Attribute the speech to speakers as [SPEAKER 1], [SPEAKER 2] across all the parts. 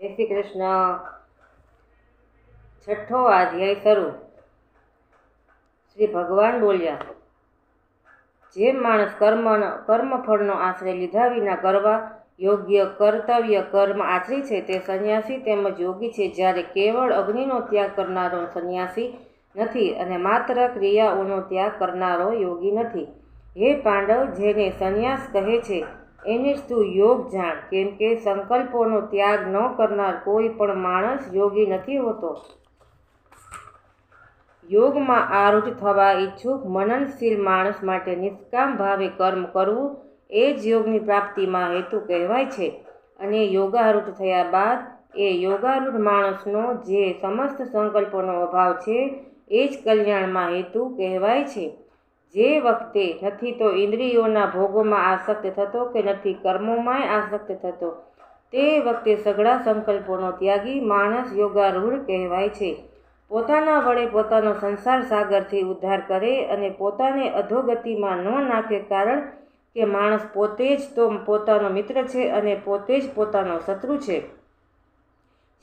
[SPEAKER 1] જય શ્રી કૃષ્ણ। છઠ્ઠો અધ્યાય શરૂ। શ્રી ભગવાન બોલ્યા, જે માણસ કર્મફળનો આશ્રય લીધા વિના કરવા યોગ્ય કર્તવ્ય કર્મ આચરી છે તે સંન્યાસી તેમજ યોગી છે, જ્યારે કેવળ અગ્નિનો ત્યાગ કરનારો સંન્યાસી નથી અને માત્ર ક્રિયાઓનો ત્યાગ કરનારો યોગી નથી। હે પાંડવ, જેને સંન્યાસ કહે છે એને જ તું યોગ જાણ, કેમ કે સંકલ્પોનો ત્યાગ ન કરનાર કોઈ પણ માણસ યોગી નથી હોતો। યોગમાં આરૂઢ થવા ઈચ્છુક મનનશીલ માણસ માટે નિષ્કામ ભાવે કર્મ કરવું એ જ યોગની પ્રાપ્તિમાં હેતુ કહેવાય છે, અને યોગારૂઢ થયા બાદ એ યોગારૂઢ માણસનો જે સમસ્ત સંકલ્પોનો અભાવ છે એ જ કલ્યાણમાં હેતુ કહેવાય છે। જે વખતે નથી તો ઇન્દ્રિયોના ભોગોમાં આસક્ત થતો કે નથી કર્મોમાંય આસક્ત થતો, તે વખતે સઘળા સંકલ્પોનો ત્યાગી માણસ યોગારૂઢ કહેવાય છે। પોતાના વડે પોતાનો સંસાર સાગરથી ઉદ્ધાર કરે અને પોતાને અધોગતિમાં ન નાખે, કારણ કે માણસ પોતે જ તો પોતાનો મિત્ર છે અને પોતે જ પોતાનો શત્રુ છે।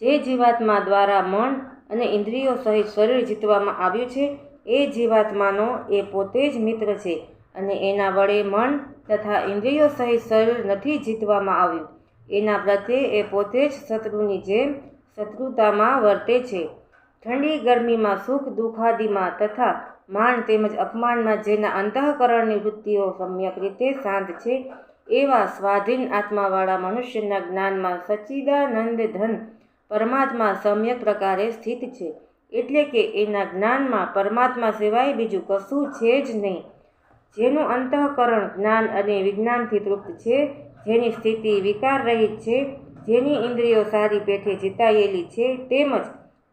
[SPEAKER 1] જે જીવાત્મા દ્વારા મન અને ઇન્દ્રિયો સહિત શરીર જીતવામાં આવ્યું છે એ જીવાત્માનો એ પોતે જ મિત્ર છે, અને એના વડે મન તથા ઇન્દ્રિયો સહિત શરીર નથી જીતવામાં આવ્યું, એના પ્રત્યે એ પોતે જ શત્રુની જેમ શત્રુતામાં વર્તે છે। ઠંડી ગરમીમાં, સુખ દુઃખાદિમાં તથા માન તેમજ અપમાનમાં જેના અંતઃકરણની વૃત્તિઓ સમ્યક રીતે શાંત છે, એવા સ્વાધીન આત્માવાળા મનુષ્યના જ્ઞાનમાં સચ્ચિદાનંદ ઘન પરમાત્મા સમ્યક પ્રકારે સ્થિત છે, એટલે કે એના જ્ઞાનમાં પરમાત્મા સિવાય બીજું કશું છે જ નહીં। જેનું અંતઃકરણ જ્ઞાન અને વિજ્ઞાનથી તૃપ્ત છે, જેની સ્થિતિ વિકાર રહિત છે, જેની ઇન્દ્રિયો સારી પેઠે જીતાયેલી છે, તેમજ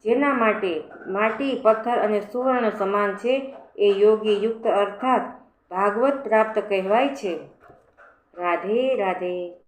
[SPEAKER 1] જેના માટે માટી પથ્થર અને સુવર્ણ સમાન છે, એ યોગી યુક્ત અર્થાત ભાગવત પ્રાપ્ત કહેવાય છે। રાધે રાધે।